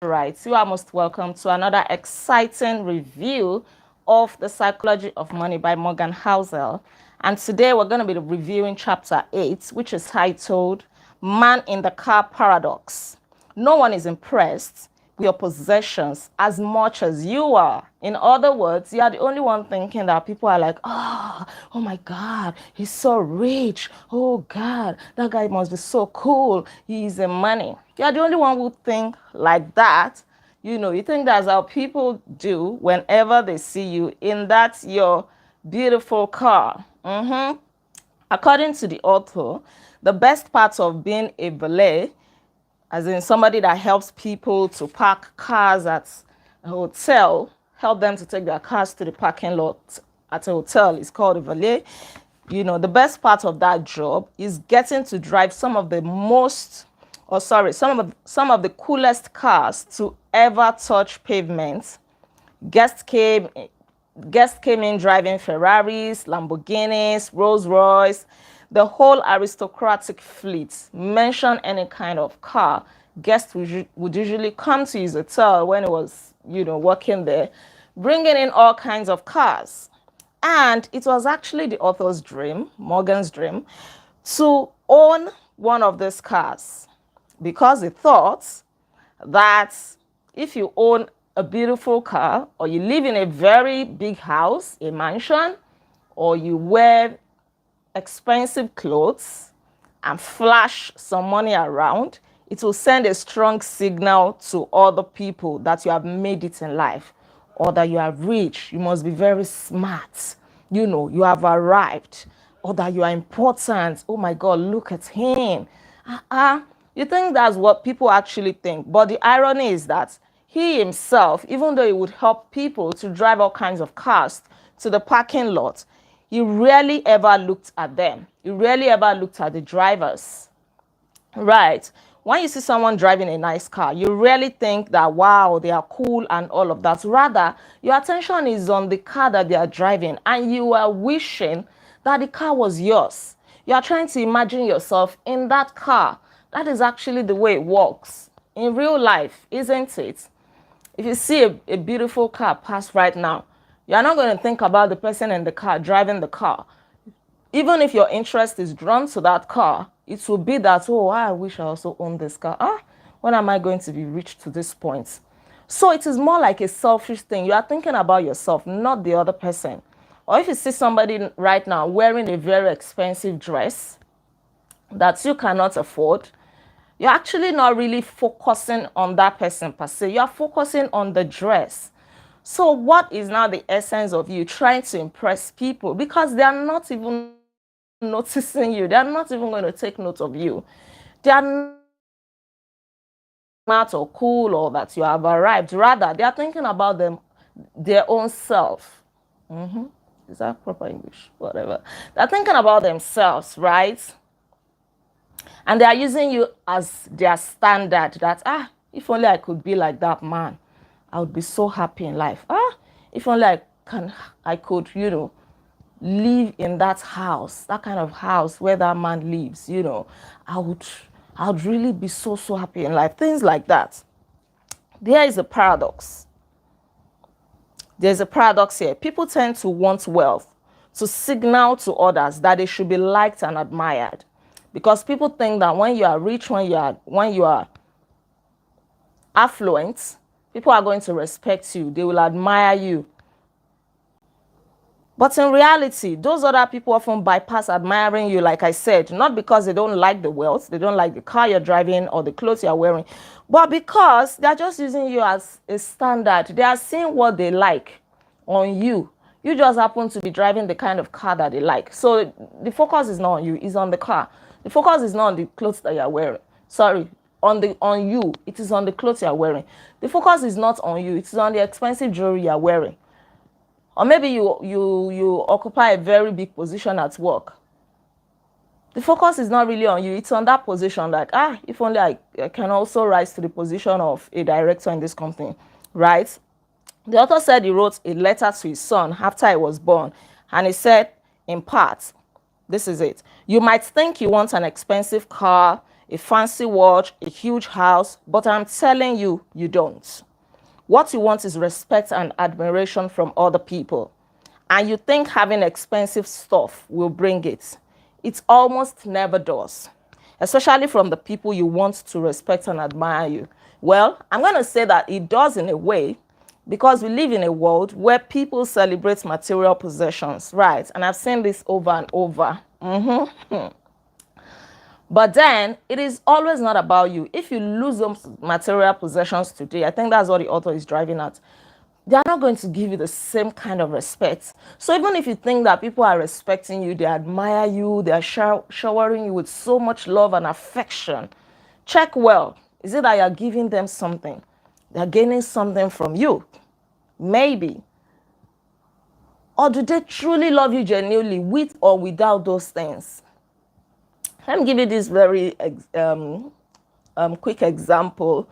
right, you are most welcome to another exciting review of The Psychology of Money by Morgan Housel. And today we're going to be reviewing chapter 8, which is titled Man in the Car Paradox. No one is impressed with your possessions as much as you are. In other words, you are the only one thinking that people are like, oh my God, he's so rich. Oh God, that guy must be so cool. He's a money. You're the only one who think like that. You know, you think that's how people do whenever they see you in that your beautiful car. According to the author, the best part of being a valet, as in somebody that helps people to park cars at a hotel, help them to take their cars to the parking lot at a hotel, is called a valet. You know, the best part of that job is getting to drive some of the some of the coolest cars to ever touch pavement. Guests came Guests came in driving Ferraris, Lamborghinis, Rolls Royce, the whole aristocratic fleet. Mention any kind of car. Guests would usually come to his hotel when he was, working there, bringing in all kinds of cars. And it was actually the author's dream, Morgan's dream, to own one of these cars because he thought that if you own a beautiful car, or you live in a very big house, a mansion, or you wear expensive clothes and flash some money around, it will send a strong signal to other people that you have made it in life, or that you are rich. You must be very smart. You have arrived, or that you are important. Oh my God, look at him. You think that's what people actually think. But the irony is that he himself, even though he would help people to drive all kinds of cars to the parking lot, he rarely ever looked at them. He rarely ever looked at the drivers. Right. When you see someone driving a nice car, you rarely think that, wow, they are cool and all of that. Rather, your attention is on the car that they are driving, and you are wishing that the car was yours. You are trying to imagine yourself in that car. That is actually the way it works in real life, isn't it? If you see a beautiful car pass right now, you're not going to think about the person in the car driving the car. Even if your interest is drawn to that car, it will be that, oh, I wish I also owned this car. When am I going to be rich to this point? So it is more like a selfish thing. You are thinking about yourself, not the other person. Or if you see somebody right now wearing a very expensive dress that you cannot afford, you're actually not really focusing on that person per se. You're focusing on the dress. So what is now the essence of you trying to impress people? Because they are not even noticing you. They are not even going to take note of you. They are not or cool or that you have arrived. Rather, they are thinking about their own self. Is that proper English? Whatever. They're thinking about themselves, right? And they are using you as their standard that, if only I could be like that man, I would be so happy in life. If only I could, live in that house, that kind of house where that man lives, I would really be so, so happy in life. Things like that. There is a paradox. There's a paradox here. People tend to want wealth to signal to others that they should be liked and admired. Because people think that when you are rich, when you are affluent, people are going to respect you. They will admire you. But in reality, those other people often bypass admiring you, like I said, not because they don't like the wealth, they don't like the car you're driving or the clothes you're wearing, but because they're just using you as a standard. They are seeing what they like on you. You just happen to be driving the kind of car that they like. So the focus is not on you, it's on the car. The focus is not on the clothes that you're wearing. Sorry, on you. It is on the clothes you're wearing. The focus is not on you. It is on the expensive jewelry you're wearing. Or maybe you occupy a very big position at work. The focus is not really on you. It's on that position, like, if only I can also rise to the position of a director in this company, right? The author said he wrote a letter to his son after he was born. And he said, in part, this is it. You might think you want an expensive car, a fancy watch, a huge house, but I'm telling you, you don't. What you want is respect and admiration from other people. And you think having expensive stuff will bring it. It almost never does, especially from the people you want to respect and admire you. Well, I'm going to say that it does in a way, because we live in a world where people celebrate material possessions, right? And I've seen this over and over. But then it is always not about you. If you lose those material possessions today, I think that's what the author is driving at. They are not going to give you the same kind of respect. So even if you think that people are respecting you, they admire you, they are showering you with so much love and affection, check well. Is it that you're giving them something? They're gaining something from you? Maybe. Or do they truly love you genuinely with or without those things? Let me give you this very quick example.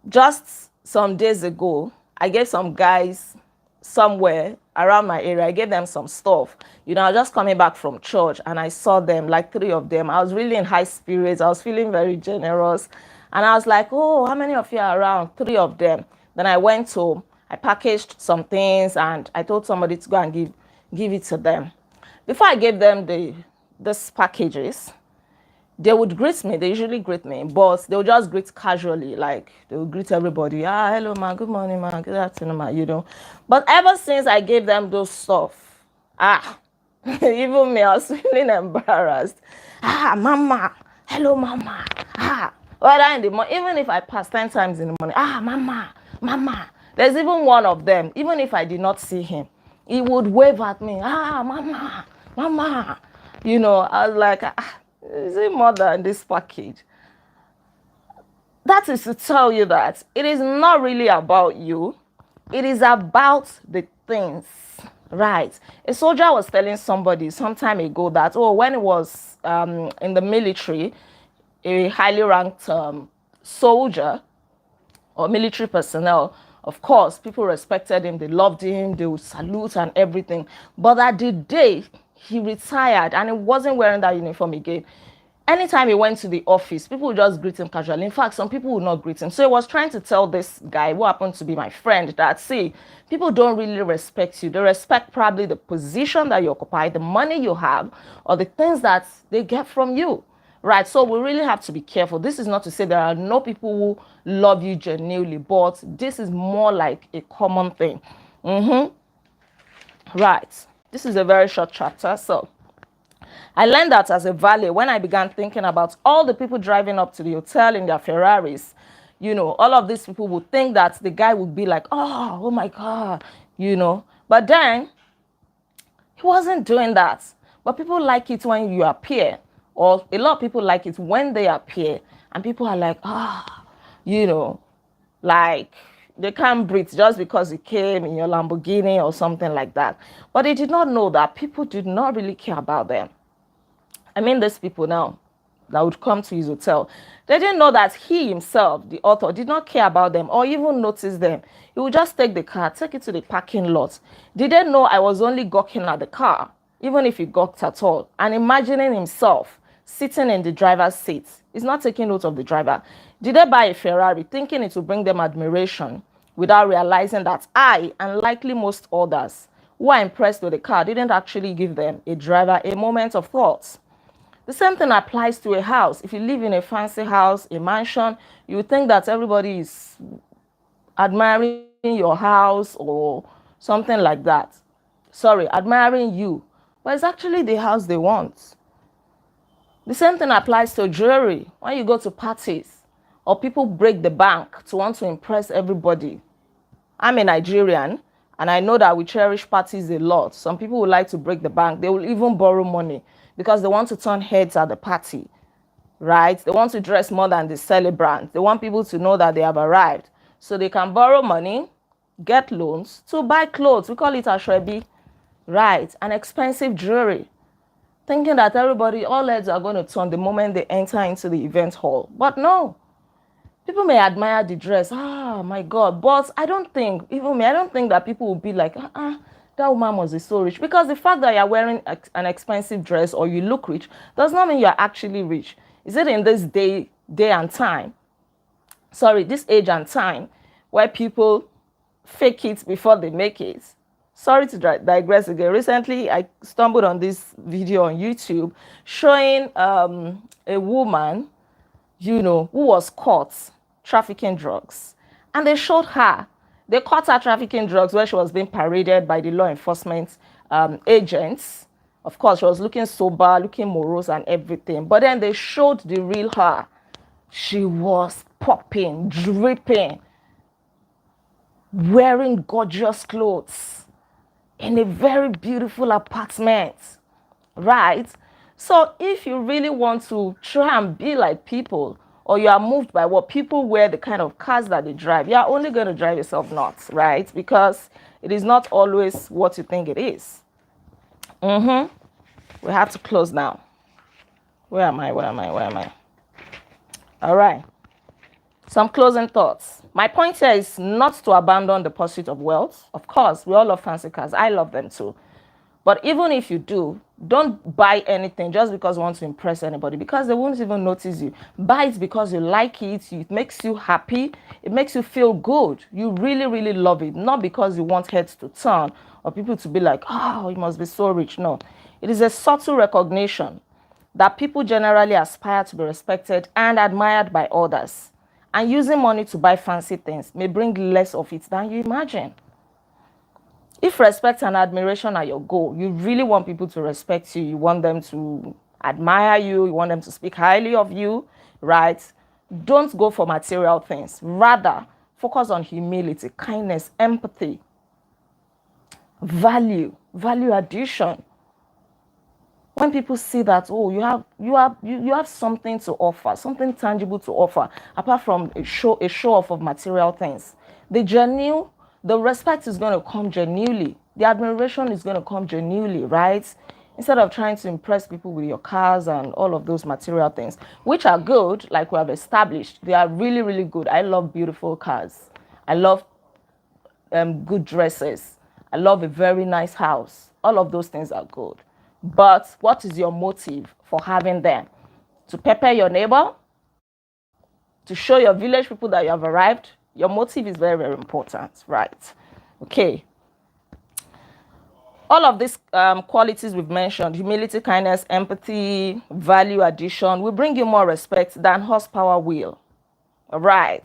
Just some days ago, I gave some guys somewhere around my area, I gave them some stuff. I was just coming back from church and I saw them, like 3 of them. I was really in high spirits. I was feeling very generous. And I was like, oh, how many of you are around? 3 of them. Then I went home, I packaged some things and I told somebody to go and give it to them. Before I gave them these packages, they would greet me. They usually greet me, but they would just greet casually, like they would greet everybody. Hello, ma, good morning, ma, good afternoon, ma, But ever since I gave them those stuff, even me, I was feeling embarrassed. Mama, hello, mama. Whether in the morning, even if I pass 10 times in the morning, mama. There's even one of them, even if I did not see him, he would wave at me. Mama. I was like, is it more than this package? That is to tell you that it is not really about you. It is about the things, right? A soldier was telling somebody some time ago that, when he was in the military, a highly ranked soldier or military personnel, of course, people respected him, they loved him, they would salute and everything. But at the day he retired and he wasn't wearing that uniform again, anytime he went to the office, people would just greet him casually. In fact, some people would not greet him. So he was trying to tell this guy, who happened to be my friend, that, see, people don't really respect you. They respect probably the position that you occupy, the money you have, or the things that they get from you. Right, so we really have to be careful. This is not to say there are no people who love you genuinely, but this is more like a common thing. Right, this is a very short chapter. So I learned that as a valet when I began thinking about all the people driving up to the hotel in their Ferraris. All of these people would think that the guy would be like, oh my God, But then he wasn't doing that. But people like it when you appear. Or a lot of people like it when they appear and people are like, like they can't breathe just because you came in your Lamborghini or something like that. But they did not know that people did not really care about them. I mean, these people now that would come to his hotel, they didn't know that he himself, the author, did not care about them or even notice them. He would just take the car, take it to the parking lot. Didn't know I was only gawking at the car, even if he gawked at all, and imagining himself sitting in the driver's seat. He's not taking note of the driver. Did they buy a Ferrari thinking it would bring them admiration without realizing that I, and likely most others who are impressed with the car, didn't actually give them, a driver, a moment of thought? The same thing applies to a house. If you live in a fancy house, a mansion, you would think that everybody is admiring your house or something like that. Sorry, admiring you. But it's actually the house they want. The same thing applies to jewelry. When you go to parties or people break the bank to want to impress everybody. I'm a Nigerian and I know that we cherish parties a lot. Some people would like to break the bank. They will even borrow money because they want to turn heads at the party, right? They want to dress more than the celebrant. They want people to know that they have arrived. So they can borrow money, get loans to buy clothes. We call it ashrebi, right? And expensive jewelry, thinking that everybody, all heads are going to turn the moment they enter into the event hall. But no, people may admire the dress. My God. But I don't think, even me, I don't think that people will be like, that woman must be so rich. Because the fact that you're wearing an expensive dress or you look rich does not mean you're actually rich. Is it in this day and time, sorry, this age and time, where people fake it before they make it? Sorry to digress again. Recently, I stumbled on this video on YouTube showing a woman, who was caught trafficking drugs. And they showed her. They caught her trafficking drugs where she was being paraded by the law enforcement agents. Of course, she was looking sober, looking morose and everything. But then they showed the real her. She was popping, dripping, wearing gorgeous clothes in a very beautiful apartment, right? So if you really want to try and be like people, or you are moved by what people wear, the kind of cars that they drive, you are only going to drive yourself nuts, right? Because it is not always what you think it is. We have to close now. Where am I? All right. Some closing thoughts. My point here is not to abandon the pursuit of wealth. Of course, we all love fancy cars. I love them too. But even if you do, don't buy anything just because you want to impress anybody, because they won't even notice you. Buy it because you like it. It makes you happy. It makes you feel good. You really, really love it. Not because you want heads to turn or people to be like, oh, you must be so rich. No, it is a subtle recognition that people generally aspire to be respected and admired by others. And using money to buy fancy things may bring less of it than you imagine. If respect and admiration are your goal, you really want people to respect you, you want them to admire you, you want them to speak highly of you, right? Don't go for material things. Rather, focus on humility, kindness, empathy, value addition. When people see that, oh, you have something to offer, something tangible to offer, apart from a show off of material things, the respect is going to come genuinely. The admiration is going to come genuinely, right? Instead of trying to impress people with your cars and all of those material things, which are good, like we have established. They are really, really good. I love beautiful cars. I love good dresses. I love a very nice house. All of those things are good. But what is your motive for having them? To pepper your neighbor? To show your village people that you have arrived? Your motive is very, very important, right? Okay. All of these qualities we've mentioned, humility, kindness, empathy, value addition, will bring you more respect than horsepower will. All right.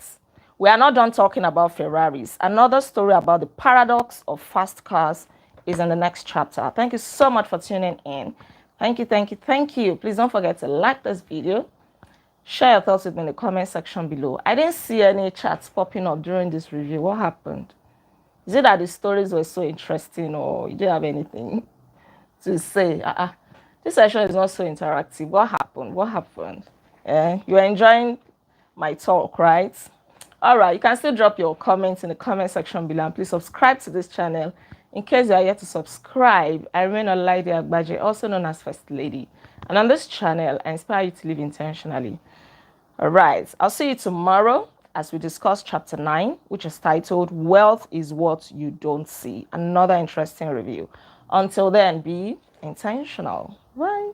We are not done talking about Ferraris. Another story about the paradox of fast cars is in the next chapter. Thank you so much for tuning in. Thank you. Please don't forget to like this video. Share your thoughts with me in the comment section below. I didn't see any chats popping up during this review. What happened? Is it that the stories were so interesting, or you didn't have anything to say? This session is not so interactive. What happened? You're enjoying my talk, right? All right, you can still drop your comments in the comment section below, and please subscribe to this channel. In case you are yet to subscribe, I remain Olaide Agbaje, also known as First Lady. And on this channel, I inspire you to live intentionally. All right, I'll see you tomorrow as we discuss chapter 9, which is titled Wealth is What You Don't See. Another interesting review. Until then, be intentional. Bye.